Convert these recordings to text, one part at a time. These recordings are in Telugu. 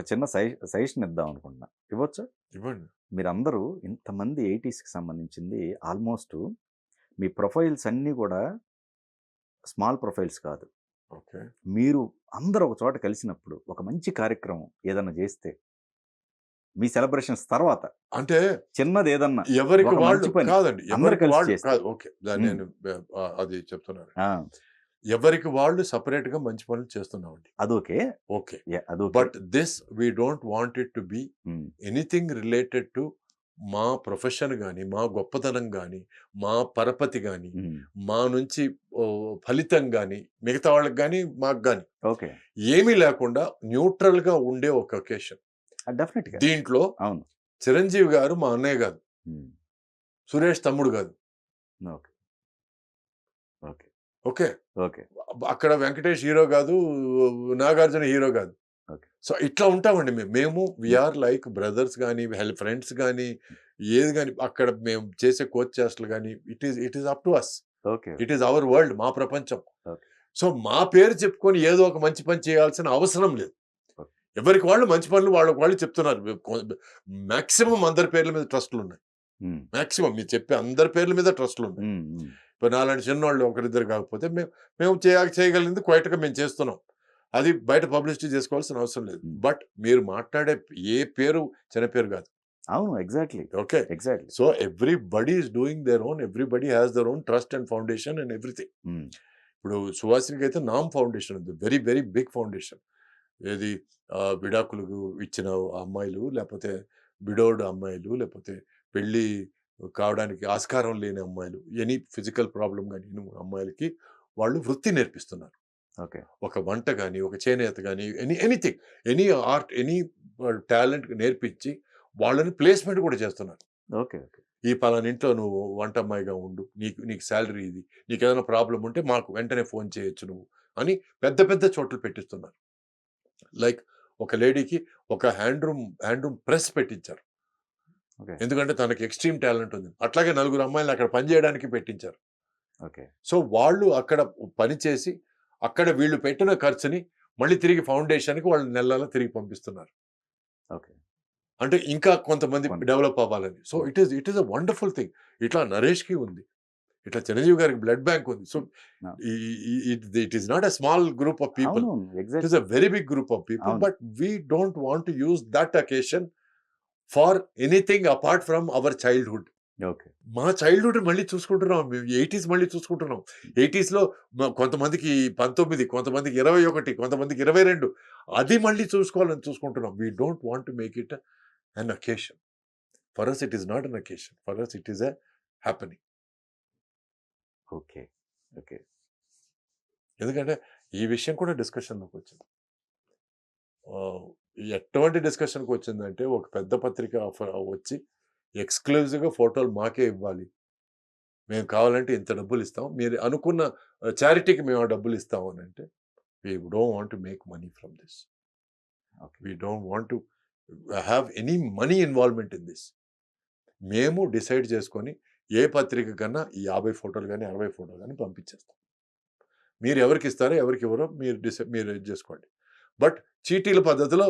చిన్న సజెషన్ ఇద్దాం అనుకుంటున్నా. ఇవ్వచ్చా? ఇవ్వండి. మీరందరూ ఇంతమంది 80స్‌కి సంబంధించింది ఆల్మోస్ట్ మీ ప్రొఫైల్స్ అన్నీ గూడా స్మాల్ ప్రొఫైల్స్ కాదు. ఓకే. మీరు అందరూ ఒక చోట కలిసినప్పుడు ఒక మంచి కార్యక్రమం ఏదన్నా జేస్తే, మీ సెలబ్రేషన్స్ తర్వాత అంటే చిన్నదేదన్నా ఎవరికి ఒక వాళ్ళు మంచి పని కాదండి. అందరూ ఎవరికి కలిసి వాళ్ళు చేస్తే. కాదు. ఓకే. హ్మ్. నేను అది చెప్తున్నాను. ఆ! ఎవరికి వాళ్ళు సెపరేట్‌గా మంచి పనులు చేస్తున్నామండి. అదోకే. ఓకే. అదోకే. But this we don't want it to be hmm. Anything related to మా ప్రొఫెషన్ గాని, మా గొప్పతనం గాని, మా పరపతి గాని, హ్మ్. మా నుంచి ఫలితం గాని, మిగతా వాళ్ళకి గాని, మాకు గాని ఓకే. ఏమీ లేకుండా న్యూట్రల్‌గా ఉండే ఒక ఒకేషన్. డెఫినెట్‌గా. దీంట్లో అవును. చిరంజీవి గారు మా అన్నయ్య గాదు. హ్మ్. సురేష్ తమ్ముడు గాదు. ఓకే. ఓకే. ఓకే. ఓకే. అక్కడ వెంకటేష్ హీరో గాదు. నాగార్జున హీరో గాదు. ఓకే. సో, ఇట్లా ఉంటామండి మేము. మేము we hmm. Are like brothers గాని, ఫ్రెండ్స్ గాని, ఏది గాని అక్కడ మేము చేసే కోచ్ చేష్టలు గాని it is up to us. Okay. It is our world. మా ప్రపంచం. ఓకే. సో, మా పేరు చెప్పుకొని ఏదో ఒక మంచి పని చేయాల్సిన అవసరం లేదు. ఓకే. ఎవరికి వాళ్ళు మంచి పనులు వాళ్ళకి వాళ్ళు చెప్తున్నారు. మాక్సిమం అందరి పేర్ల మీద ట్రస్ట్‌లున్నాయి. హ్మ్. మాక్సిమం మీరు చెప్పే అందరి పేర్ల మీద ట్రస్ట్‌లున్నాయి. హ్మ్. హ్మ్. ఇప్పుడు నాలాంటి చిన్నోళ్ళు ఒకరిద్దరు కాకపోతే మేము చేయగలిగింది క్వైట్‌గా మేము చేస్తున్నాం. అది బయట పబ్లిసిటీ చేసుకోవాల్సిన అవసరం లేదు. హ్మ్. బట్ మీరు మాట్లాడే ఏ పేరు చిన్న పేరు కాదు. అవును. Exactly. Okay. Exactly. So, everybody is doing their own. Everybody has their own trust and foundation and everything. Hmm. ఇప్పుడు సుహాసినికైతే నామ్ ఫౌండేషన్ ఉంది. Very, very big foundation. ఏది విడాకులకు ఇచ్చిన అమ్మాయిలు, లేపోతే విడోవ్డ్ అమ్మాయిలు, లేపోతే పెళ్లి కావడానికి ఆస్కారం లేని అమ్మాయిలు, ఎనీ ఫిజికల్ ప్రాబ్లమ్ గాని అమ్మాయిలకి వాళ్ళు వృత్తి నేర్పిస్తున్నారు. ఓకే. ఒక వంట గాని, ఒక చేనేత గాని, anything, any art, any talent నేర్పించి వాళ్ళని ప్లేస్‌మెంట్ కూడా చేస్తున్నారు. ఓకే. ఓకే. ఈ పలానా ఇంట్లో నువ్వు వంటమ్మాయిగా ఉండు. నీకు సాలరీ ఇది. నీకేదైనా ప్రాబ్లమ్ ఉంటే మాకు వెంటనే ఫోన్ చేయొచ్చు నువ్వు అని పెద్ద పెద్ద చోట్ల పెట్టిస్తున్నారు. లైక్ ఒక లేడీకి ఒక హ్యాండ్ రూమ్ ప్రెస్ పెట్టించారు. ఓకే. ఎందుకంటే తనకి ఎక్స్‌ట్రీమ్ టాలెంట్ ఉంది. అట్లాగే నలుగురు అమ్మాయిలని అక్కడ పని చేయడానికి పెట్టించారు. ఓకే. సో, వాళ్ళు అక్కడ పని చేసి, అక్కడ వీళ్ళు పెట్టిన ఖర్చుని మళ్ళీ తిరిగి ఫౌండేషన్‌కి వాళ్ళు నెల నెలా తిరిగి పంపిస్తున్నారు. ఓకే. అంటే ఇంకా కొంతమంది కొన్ని డెవలప్ అవ్వాలని. So, okay. It is a wonderful thing. ఇట్లా నరేష్‌కి ఉంది. ఇట్లా చిరంజీవి గారికి బ్లడ్ బ్యాంక్ ఉంది. సో, ఆ! It is not a small group of people. అవునవును. It is exactly. A very big group of people. అవును. But we don't want to use that occasion for anything apart from our childhood. Okay. మా చైల్డ్‌హుడ్ మళ్ళీ చూసుకుంటున్నాం. మేము 80స్ మళ్ళీ చూసుకుంటున్నాం. 80స్‌లో కొంతమందికి 19, కొంతమందికి 21, కొంతమందికి 22 అది మళ్ళీ చూసుకోవాలని చూసుకుంటున్నాం. We don't want to make it an occasion. For us it is not an occasion. For us it is a happening. Okay. Okay. ఎందుకంటే ఈ విషయం కూడా డిస్కషన్‌లోకొచ్చింది. ఆహ్, ఎటువంటి డిస్కషన్‌కొచ్చిందంటే ఒక పెద్ద పత్రిక వచ్చి ఎక్స్‌క్లూజివ్‌గా ఫోటోలు మాకే ఇవ్వాలి. మేము కావాలంటే ఇంత డబ్బులిస్తాం. మీరు అనుకున్న చారిటీకి మేము ఆ డబ్బులిస్తాం అనంటే, we don't want to make money from this. Okay. We don't want to have any money involvement in this. మేము డిసైడ్ చేసుకొని ఏ పత్రిక కన్నా ఈ 50 ఫోటోలు గాని, 60 ఫోటోలు గాని పంపించేస్తాం. మీరు ఎవరికిస్తారో, ఎవరికివ్వరో మీరు ఇది జేసుకోండి. బట్ చీటీల పద్ధతిలో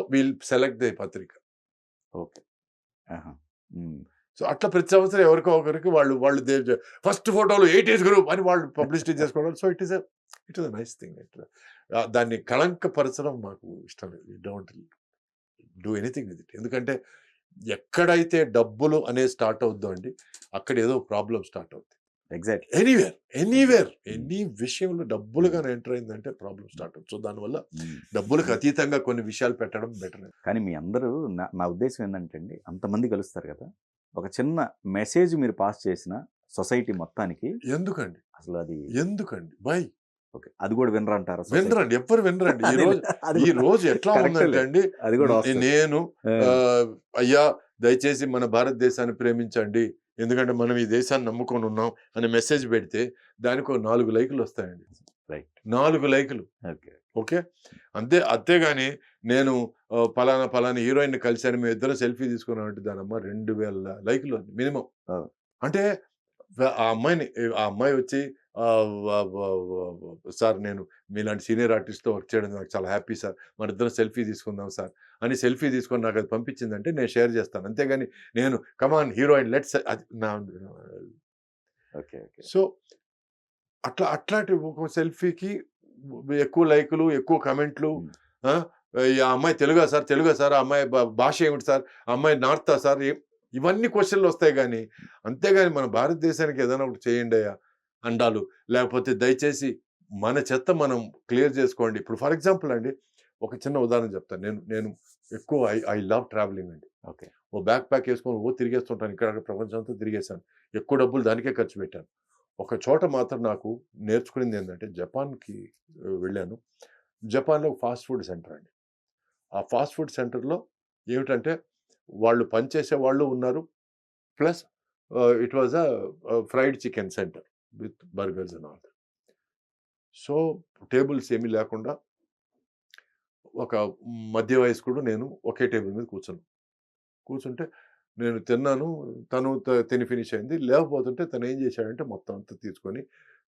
సెలెక్ట్ ది పత్రిక. ఓకే. ఆహా! హ్మ్. సో, అట్లా ప్రతి సంవత్సరం ఎవరికో ఒకరికి వాళ్ళు వాళ్ళు ఫస్ట్ ఫోటోలు 80స్ గ్రూప్ అని వాళ్ళు పబ్లిసిటీ చేసుకోవడం. So, it is a nice thing. దాన్ని కళంకపరచడం మాకు ఇష్టం లేదు. We don't do anything with it. ఎందుకంటే ఎక్కడైతే డబ్బులు అనేది స్టార్ట్ అవుద్దో అండి, అక్కడ ఏదో ప్రాబ్లమ్ స్టార్ట్ అవుద్ది. ఎగ్జాక్ట్‌లీ. Anywhere hmm. ఎనీ విషయంలో డబ్బులు హ్మ్. గాని ఎంటర్ అయిందంటే ప్రాబ్లమ్ స్టార్ట్ అవుతుంది. సో, దానివల్ల హ్మ్. డబ్బులకు అతీతంగా కొన్ని విషయాలు పెట్టడం బెటర్. కానీ మీ అందరూ నా ఉద్దేశ్యం ఏందంటే అండి, అంతమంది కలుస్తారు గదా! ఒక చిన్న మెసేజ్ మీరు పాస్ చేసిన సొసైటీ మొత్తానికి ఎందుకండి? అసలు అది ఎందుకండి? వై? ఓకే. అది గూడా వినరంటారా సొసైటీ? వినరండి. ఎవ్వరు వినరండి. అదేలే. అది ఈ గూడా రోజు ఎట్లా ఉందంటే కరెక్టేలే. అండి, అది గూడా వస్తది. నేను ఆ! అయ్యా దయచేసి మన భారతదేశాన్ని ప్రేమించండి. ఎందుకంటే మనం ఈ దేశాన్ని నమ్ముకొని ఉన్నాం అనే మెసేజ్ పెడితే దానికో 4 లైకులొస్తాయండి. రైట్. 4 లైకులు. ఓకే. ఓకే. అంతేగాని నేను పలానా హీరోయిన్‌ని కలిసాను. మేమిద్దరం సెల్ఫీ తీసుకున్నామంటే దానమ్మ 2000 లైకులు మినిమమ్. ఓహ్! అంటే ఆ అమ్మాయి వచ్చి సార్ నేను మీలాంటి సీనియర్ ఆర్టిస్ట్‌తో వర్క్ చేయడం నాకు చాలా హ్యాపీ సార్. మనిద్దరం సెల్ఫీ తీసుకుందాం సార్ అని సెల్ఫీ తీసుకొని నాకు అది పంపించిందంటే నేను షేర్ చేస్తాను. అంతేగాని నేను కమ్ ఆన్ హీరోయిన్ లెట్స్ అది నా ఓకే. ఓకే. సో, అట్లాంటి ఒక సెల్ఫీకి ఎక్కువ లైకులు, ఎక్కువ కామెంట్లు. హ్మ్. ఆ! ఈ అమ్మాయి తెలుగా సార్? తెలుగా సార్? ఆ అమ్మాయి భాష ఏమిటి సార్? ఆ అమ్మాయి నార్తా సార్? ఇవన్నీ క్వెషన్‌లొస్తాయి గానీ, అంతేగాని మన భారతదేశానికి ఏదైనా ఒకటి చేయండయ్యా అండాలు. లేకపోతే దయచేసి మన చెత్త మనం క్లియర్ చేసుకోండి. ఇప్పుడు ఫర్ ఎగ్జాంపుల్ అండి, ఒక చిన్న ఉదాహరణ చెప్తాను. నేను నేను ఎక్కువ ఐ లవ్ ట్రావెలింగ్ అండి. ఓకే. ఓ బ్యాక్ ప్యాక్ ఏసుకొని తిరిగేస్తుంటాను. ఇక్కడ ప్రపంచం అంతా తిరిగేశాను. ఎక్కువ డబ్బులు దానికే ఖర్చు పెట్టాను. ఒక చోట మాత్రం నాకు నేర్చుకునిందేంటంటే జపాన్‌కి వెళ్ళాను. జపాన్‌లో ఫాస్ట్ ఫుడ్ సెంటర్ అండి. ఆ ఫాస్ట్ ఫుడ్ సెంటర్‌లో ఏమిటంటే వాళ్ళు పనిచేసే వాళ్ళు ఉన్నారు. Plus it was fried chicken centre with burgers and all that. So, tables ఏమీ లేకుండా ఒక మధ్య వయస్కుడు, నేను ఒకే టేబుల్ మీద కూర్చున్నాం. కూర్చుంటే నేను తిన్నాను. తను తిని ఫినిష్ అయింది. లేవబోతుంటే తనేం చేశాడంటే మొత్తం అంతా తీసుకొని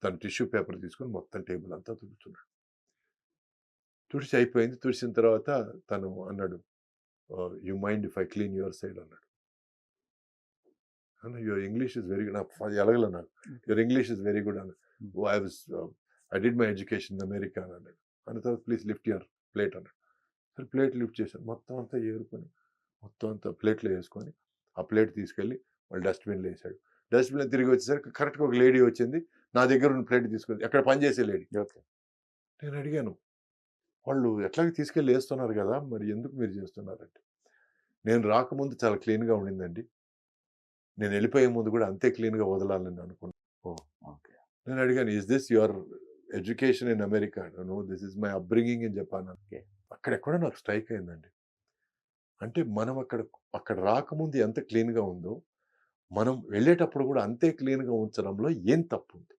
తను టిష్యూ పేపర్ తీసుకొని మొత్తం టేబుల్ అంతా తుడుచుకున్నాడు. తుడిచి అయిపోయింది. తుడిచిన తర్వాత తను అన్నాడు, you mind if I clean your side అన్నాడు. అన్న your English is very good. నాకు ఎలగలే నాకు. Your English is very good అన్నాడు. I did my education in America అన్నాడు. అన్న తర్వాత ప్లీజ్ లిఫ్ట్ యువర్ ప్లేట్ అన్నాడు. సరే ప్లేట్ లిఫ్ట్ చేశాను. మొత్తం అంతా ఏరుకొని మొత్తం అంతా ప్లేట్‌లో యేసుకొని, ఆ ప్లేట్ తీసుకెళ్ళి మళ్ళీ డస్ట్‌బిన్‌లో యేసాడు. డస్ట్‌బిన్‌లో తిరిగి వచ్చేసరికి కరెక్ట్‌గా ఒక లేడీ వచ్చింది. నా దగ్గర ఉన్న ప్లేట్ తీసుకుంది. అక్కడ పనిచేసే లేడీ. ఓకే. నేను అడిగాను, "వాళ్ళు ఎట్లాగో తీసుకెళ్ళి యేస్తున్నారు గదా! మరి ఎందుకు మీరు చేస్తున్నారంటే?" "నేను రాకముందు చాలా క్లీన్‌గా ఉండిందండి. నేను వెళ్ళిపోయే ముందు కూడా అంతే క్లీన్‌గా వదలాలని అనుకున్నాను." ఓహ్! ఓకే. నేను అడిగాను, "is this your education in America?" "No, this is my upbringing in Japan." Okay. అక్కడెక్కడో నాకు స్ట్రైక్ అయిందండి. అంటే మనం అక్కడ రాకముందు ఎంత క్లీన్‌గా ఉందో, మనం వెళ్ళేటప్పుడు కూడా అంతే క్లీన్‌గా ఉంచడంలో ఏం తప్పుంది?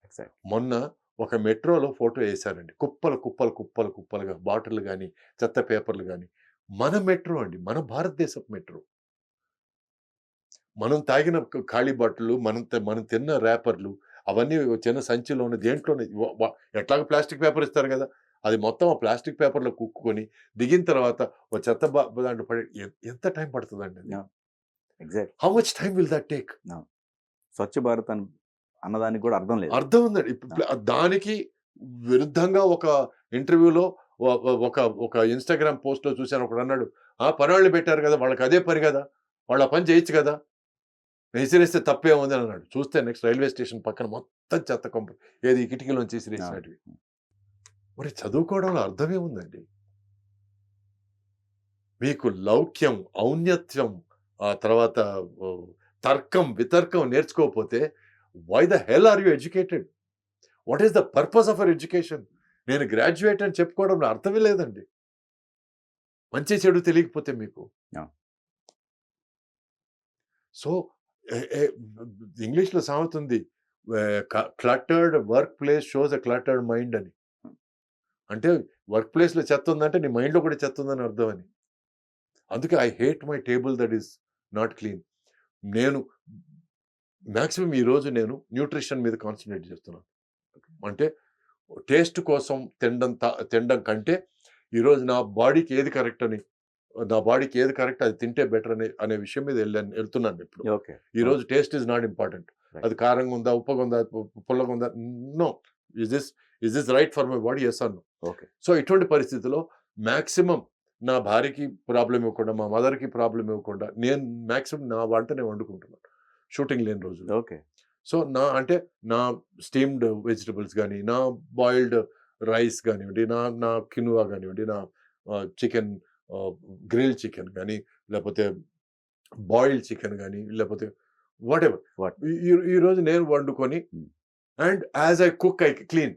ఎగ్జాక్ట్. మొన్న ఒక మెట్రోలో ఫోటో ఏశారండి. కుప్పలుగా బాటిల్‌లు గాని, చెత్త పేపర్‌లు గాని. మన మెట్రో అండి. మన భారతదేశపు మెట్రో. మనం తాగిన ఖాళీ బాటిల్లు, మనం తిన్న ర్యాపర్‌లు అవన్నీ ఒక చిన్న సంచిలోనే దేంట్లోనే వ వ ఎట్లాగో ప్లాస్టిక్ పేపర్ ఇస్తారు గదా! అది మొత్తం ఆ ప్లాస్టిక్ పేపర్‌లో కుక్కుకొని, దిగిన తర్వాత ఓ చెత్త దాంట్లో పడే ఎంత టైం పడతదండి అది? Yeah! Exact. How much time will that take? అవును. స్వచ్ఛ భారత్ అన్నదానికి కూడా అర్థం లేదు. అర్థం ఉందండి. ఇప్పుడు ఆ! దానికి విరుద్ధంగా ఒక ఇంటర్వ్యూలో ఒ ఒ ఒక ఒక ఇన్‌స్టాగ్రామ్ పోస్ట్‌లో చూసాను. ఒకడన్నాడు, "ఆ! పనోళ్ళని పెట్టారు గదా! వాళ్ళకి అదే పని గదా! వాళ్ళు ఆ పని చేయొచ్చు గదా! విసిరేస్తే తప్పేముంది" అని అన్నాడు. చూస్తే నెక్స్ట్ రైల్వే స్టేషన్ పక్కన మొత్తం చెత్త కొంప. ఏది కిటికీలోంచి ఆ! విసిరేసినటివి. మరి చదువుకోవడంలో అర్థమేముందండి? మీకు లౌక్యం, ఔన్నత్యం, ఆ తర్వాత ఓహ్, తర్కం, వితర్కం నేర్చుకోకపోతే why the hell are you educated? What is the purpose of your education? నేను గ్రాడ్యుయేట్ అని చెప్పుకోవడంలో అర్థమే లేదండి. మంచి చెడు తెలియకపోతే మీకు. ఆ! సో, ఎ ఎ ఇంగ్లీష్‌లో సామెత ఉంది. క్లటర్డ్ వర్క్ ప్లేస్ షోస్ ఎ క్లటర్డ్ మైండ్ అని. అంటే వర్క్ ప్లేస్‌లో చెత్త ఉందంటే నీ మైండ్‌లో కూడా చెత్త ఉందని అర్థం అని. అందుకే I hate my table that is not clean. నేను మాక్సిమం ఈరోజు నేను న్యూట్రిషన్ మీద కాన్సంట్రేట్ చేస్తున్నాను. అంటే టేస్ట్ కోసం తినడం కంటే ఈరోజు నా బాడీకి ఏది కరెక్ట్ అది తింటే బెటర్ అనే విషయం మీద ఎళ్తున్నాను ఇప్పుడు. ఓకే. ఈరోజు taste is not important. Right. అది కారంగా ఉందా? ఉప్పగా ఉందా? పుల్లగా ఉందా? No. Is this right for my body? Yes or no. Okay. So, ఇటువంటి పరిస్థితిలో మాక్సిమం నా భార్యకి ప్రాబ్లమ్ ఇవ్వకుండా, మా మదర్‌కి ప్రాబ్లమ్ ఇవ్వకుండా నేను మాక్సిమం నా వంట నేను వండుకుంటున్నాను. షూటింగ్ లేని రోజుల్లో. ఓకే. సో, అంటే నా స్టీమ్డ్ వెజిటబుల్స్ గాని, నా బాయిల్డ్ రైస్ గానివ్వండి, నా నా కినువా గానివ్వండి, నా చికెన్ ఆహ్, గ్రిల్ చికెన్ గాని, లేపోతే బాయిల్డ్ చికెన్ గాని, లేపోతే వాటెవర్. వాట్ ఈ ఈ ఈరోజు నేను వండుకొని hmm. And as I cook I clean.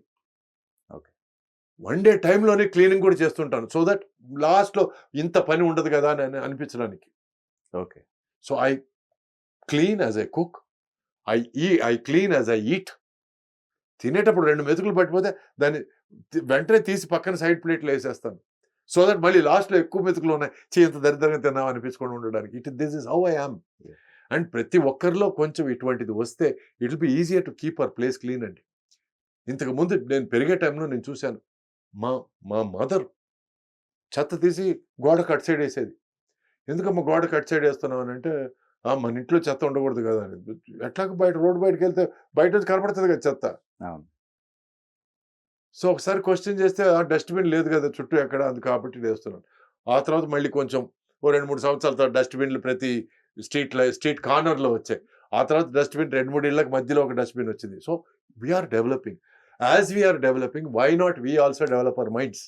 Okay. వండే టైంలోనే క్లీనింగ్ కూడా చేస్తుంటాను. సో దట్ లాస్ట్‌లో ఇంత పని ఉండదు గదా! అని అనిపించడానికి. Okay. So, I clean as I cook. I clean as I eat. తినేటప్పుడు 2 మెతుకులు పట్టిపోతే దాన్ని వెంటనే తీసి పక్కన సైడ్ ప్లేట్‌లో ఏసేస్తాను. సో దట్ మళ్ళీ లాస్ట్‌లో ఎక్కువ మెతుకులున్నాయి. ఛీ! ఇంత దరిద్రంగా తిన్నాం అనిపించకుండా ఉండడానికి. This is how I am. Yeah! And ప్రతి ఒక్కరిలో కొంచెం ఇటువంటిది వస్తే it will be easier to keep our place clean అండి. ఇంతకు ముందు నేను పెరిగే టైంలో నేను చూశాను. మా మా మదర్ చెత్త తీసి గోడకు అటు సైడ్ ఏసేది. ఎందుకమ్మా గోడకు అటు సైడ్ ఏస్తున్నావు అనంటే, మన ఇంట్లో చెత్త ఉండకూడదు కదా అని. ఎట్లాగో బయట రోడ్డు బయటకెళ్తే బయట నుంచి కనపడుతది కదా చెత్త. అవును. సో, ఒకసారి క్వెషన్ చేస్తే డస్ట్‌బిన్ లేదు కదా చుట్టూ ఎక్కడ కాబట్టి వేస్తున్నాను. ఆ తర్వాత మళ్ళీ కొంచెం ఓ 2, 3 సంవత్సరాల తర్వాత డస్ట్‌బిన్‌లు ప్రతి స్ట్రీట్ కార్నర్‌లో వచ్చాయి. ఆ తర్వాత డస్ట్‌బిన్ 2, 3 ఇళ్ళకి మధ్యలో ఒక డస్ట్‌బిన్ వచ్చింది. So, we are developing. As we are developing why not we also develop our minds?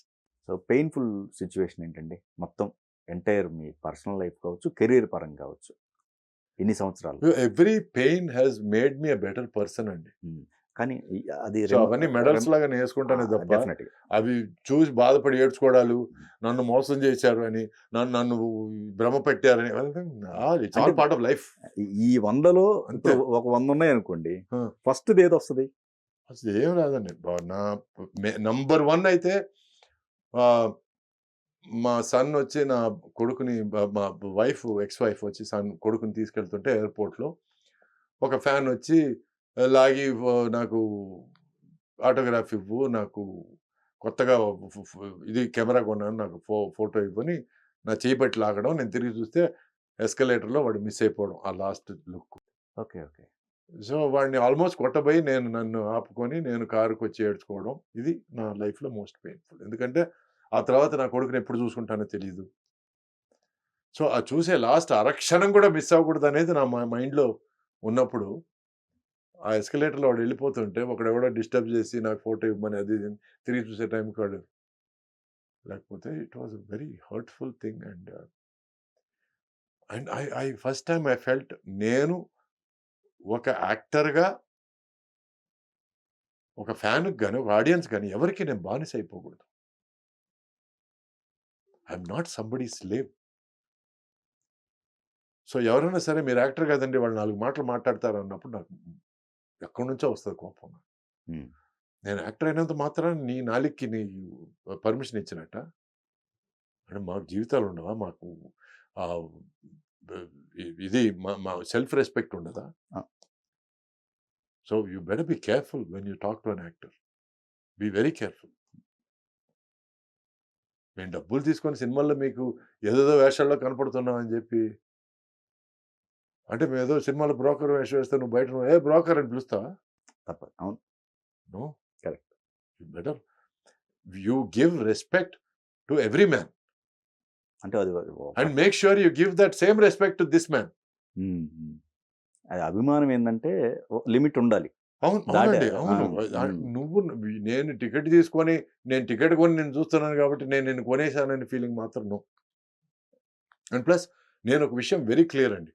So, painful situation ఏంటండి? మొత్తం ఎంటైర్ మీ పర్సనల్ లైఫ్ కావచ్చు, కెరీర్ పరంగా కావచ్చు. ఇన్ని సంవత్సరాలు. Every pain has made me a better person అండి. కానీ అది సో, అవన్నీ మెడల్స్ లాగా నేను వేసుకుంటానే తప్ప, డెఫినెట్‌గా. అవి చూసి బాధపడి ఏడ్చుకోవడాలు, నన్ను మోసం చేశారు అని, నన్ను భ్రమ పెట్టారని, ఇట్స్ ఆల్ అంటే పార్ట్ ఆఫ్ లైఫ్. ఈ 100లో అంతే. ఇప్పుడు ఒక 100 ఉన్నాయనుకోండి. ఆ! ఫస్ట్‌ది ఏదొస్తది? అసలు ఏం రాదండి. నా నంబర్ 1 అయితే ఆహ్, మా సన్ వచ్చి నా కొడుకుని మా ఎక్స్ వైఫ్ వచ్చి కొడుకుని తీసుకెళ్తుంటే ఎయిర్‌పోర్ట్‌లో ఒక ఫ్యాన్ వచ్చి లాగి నాకు ఆటోగ్రాఫ్ ఇవ్వు, నాకు కొత్తగా ఫ్ ఫ్ ఇది కెమెరా కొన్నాను, నాకు ఫోటో ఇవ్వని నా చెయ్యి పట్టి లాగడం. నేను తిరిగి చూస్తే ఎస్కలేటర్‌లో వాడు మిస్ అయిపోవడం. ఆ last look. Okay. Okay. So, వాడిని ఆల్మోస్ట్ కొట్టబోయి నన్ను ఆపుకొని నేను కారుకొచ్చి ఏడ్చుకోవడం. ఇది నా లైఫ్‌లో మోస్ట్ పెయిన్‌ఫుల్. ఎందుకంటే ఆ తర్వాత నా కొడుకుని ఎప్పుడు చూసుకుంటానో తెలీదు. సో, ఆ చూసే లాస్ట్ అరక్షణం కూడా మిస్ అవ్వకూడదనేది నా మైండ్‌లో ఉన్నప్పుడు, ఆ ఎస్కలేటర్‌లో వాడు వెళ్ళిపోతుంటే ఒకడెవడో డిస్టర్బ్ చేసి నాకు ఫోటో ఇవ్వమని అది ఇది అని తిరిగి చూసే టైంకి వాడు లేకపోతే it was a very hurtful thing. And I first time I felt నేను ఒక యాక్టర్‌గా ఒక ఫ్యాన్‌కి గాని, ఒక ఆడియన్స్ గాని ఎవరికీ నేను బానిస అయిపోకూడదు. I am not somebody's slave. So, ఎవరైనా సరే మీరు యాక్టర్ కదండీ! వాళ్ళు 4 మాటలు మాట్లాడతారు అన్నప్పుడు నాకు ఎక్కడి నుంచో వస్తది కోపం. హ్మ్. నేను యాక్టర్ అయినంత మాత్రాన నీ నాలికకి పర్మిషన్ ఇచ్చినట్టా? అంటే మాకు జీవితాలు ఉండవా? మాకు ఆహ్, బ్ ఇది మా సెల్ఫ్ రెస్పెక్ట్ ఉండదా? ఆ! So, you better be careful when you talk to an actor. Be very careful. మేము డబ్బులు తీసుకొని సినిమాల్లో మీకు ఏదేదో వేషాల్లో కనపడుతున్నాం అని జెప్పి, అంటే మేమేదో సినిమాలో బ్రోకర్ వేషం వేస్తే నువ్వు బయట ఏ బ్రోకర్ అని పిలుస్తావా? తప్పదు. అవును. No. Correct. You better you give respect to every man అంటే అది and make sure you give that same respect to this man. Hmm. Hmm. అది అభిమానం ఏందంటే లిమిట్ ఉండాలి. అవును. దాటే అవునండి. ఆ! అవును. హ్మ్. నేను టికెట్ తీసుకొని, నేను టికెట్ కొని నిన్ను చూస్తున్నాను కాబట్టి నేను నిన్ను కొనేసాననే ఫీలింగ్ మాత్రం నో. అండ్ ప్లస్ నేను ఒక విషయం వెరీ క్లియర్ అండి.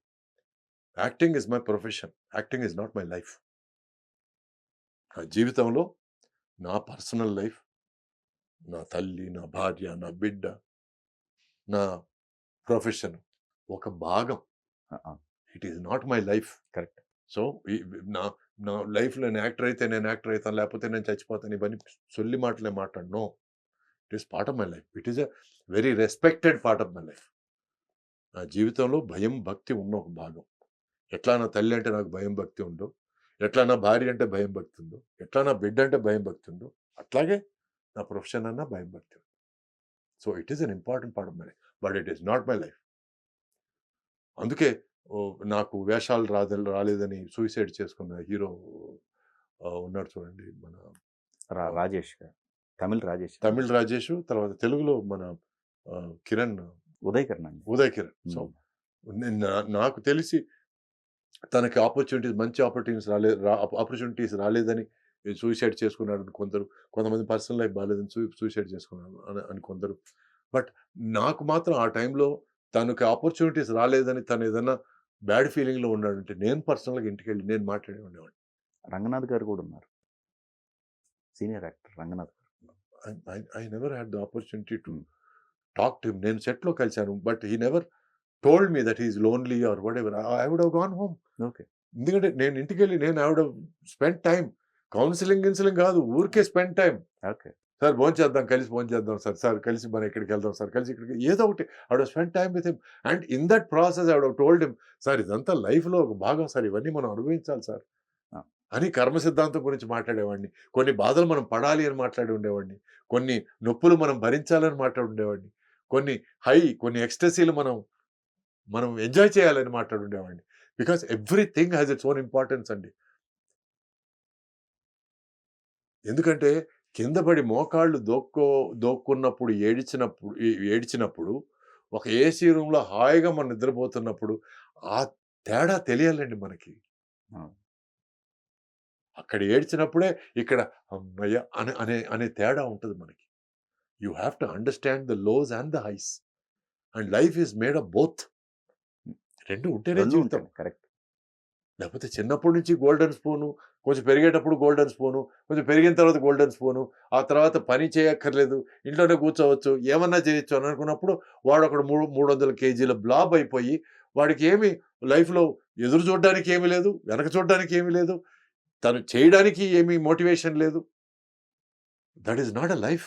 Acting is my profession. Acting is not my life. నా జీవితంలో నా పర్సనల్ లైఫ్, నా తల్లి, నా భార్య, నా బిడ్డ, నా ప్రొఫెషన్ ఒక భాగం. ఆ! It is not my life. Correct. So, ఈ నా నా లైఫ్‌లో నేను యాక్టర్ అయితే నేను యాక్టర్ అయితాను. లేకపోతే నేను చచ్చిపోతాను. ఇవన్నీ సొల్లి మాటలే మాట్లాడను. No. It is part of my life. It is a very respected part of my life. నా జీవితంలో భయం, భక్తి ఉన్న ఒక భాగం. ఎట్లా నా తల్లి అంటే నాకు భయం, భక్తి ఉందో, ఎట్లా నా భార్య అంటే భయం, భక్తి ఉందో, ఎట్లా నా బిడ్డ అంటే భయం, భక్తి ఉందో, అట్లాగే నా ప్రొఫెషన్ అన్నా భయం, భక్తి ఉంది. So, it is an important part of my life. But it is not my life. అందుకే నాకు వేషాలు రాలేదని సూసైడ్ చేసుకున్న హీరో ఉన్నాడు చూడండి. మన రాజేష్ గారు. తమిళ్ రాజేష్. తమిళ్ రాజేషు, తర్వాత తెలుగులో మన కిరణ్, ఉదయ్ కిరణ్ అండి. ఉదయ్ కిరణ్. సో, హ్మ్. నాకు తెలిసి తనకి మంచి ఆపర్చునిటీస్ రాలేదని సూసైడ్ చేసుకున్నాడని కొందరు. కొంతమంది పర్సనల్ లైఫ్ బాలేదని సూసైడ్ చేసుకున్నాడు అని కొందరు. బట్ నాకు మాత్రం ఆ టైంలో తనకి ఆపర్చునిటీస్ రాలేదని తను ఏదన్నా బ్యాడ్ ఫీలింగ్‌లో ఉన్నాడంటే నేను పర్సనల్‌గా ఇంటికెళ్ళి నేను మాట్లాడి ఉండేవాడిని. రంగనాథ్ గారు కూడా ఉన్నారు. సీనియర్ యాక్టర్ రంగనాథ్ గారు. I never had the opportunity to hmm. Talk to him. నేను సెట్‌లో కలిసాను. But he never told me that he is lonely or whatever. I would have gone home. Okay. ఎందుకంటే నేను ఇంటికెళ్ళి I would have spent time. Counselling కాదు. ఊరికే స్పెండ్ టైమ్. ఓకే. సార్ భోంచేద్దాం, కలిసి భోంచేద్దాం సార్. సార్ కలిసి మనం ఇక్కడికెళ్దాం సార్. కలిసి ఇక్కడికి ఏదో ఒకటి I would spend time with him. And in that process I would have told him, sir ఇదంతా లైఫ్‌లో ఒక భాగం సార్. ఇవన్నీ మనం అనుభవించాలి సార్. ఆ! అని కర్మ సిద్ధాంతం గురించి మాట్లాడేవాడిని. కొన్ని బాధలు మనం పడాలి అని మాట్లాడి ఉండేవాడిని. కొన్ని నొప్పులు మనం భరించాలని మాట్లాడి ఉండేవాడిని. కొన్ని ఎక్స్‌టసీలు మనం ఎంజాయ్ చేయాలని మాట్లాడి ఉండేవాడిని. Because everything has its own importance అండి. ఎందుకంటే కింద పడి మోకాళ్ళు దోక్కున్నప్పుడు ఏడ్చినప్పుడు ఒక ఏసీ రూమ్‌లో హాయిగా మనం నిద్రపోతున్నప్పుడు ఆ తేడా తెలియాలండి మనకి. ఆ! అక్కడ ఏడ్చినప్పుడే ఇక్కడ హమ్మయ్య! అనే తేడా ఉంటది మనకి. You have to understand the lows and the highs. And life is made of both. 2 ఉంటేనే 2 జీవితం. ఉంటాయి. కరెక్ట్. లేకపోతే చిన్నప్పటి నుంచి గోల్డెన్ స్పూను, కొంచెం పెరిగేటప్పుడు గోల్డెన్ స్పూను, కొంచెం పెరిగిన తర్వాత గోల్డెన్ స్పూను, ఆ తర్వాత పని చేయక్కర్లేదు, ఇంట్లోనే కూర్చోవచ్చు, ఏమన్నా చేయొచ్చు అని అనుకున్నప్పుడు వాడొకడు 300 కేజీల బ్లాబ్ అయిపోయి, వాడికి ఏమి లైఫ్‌లో ఎదురు చూడడానికి ఏమీ లేదు, వెనక చూడడానికి ఏమీ లేదు, తను చేయడానికి ఏమీ మోటివేషన్ లేదు. That is not a life.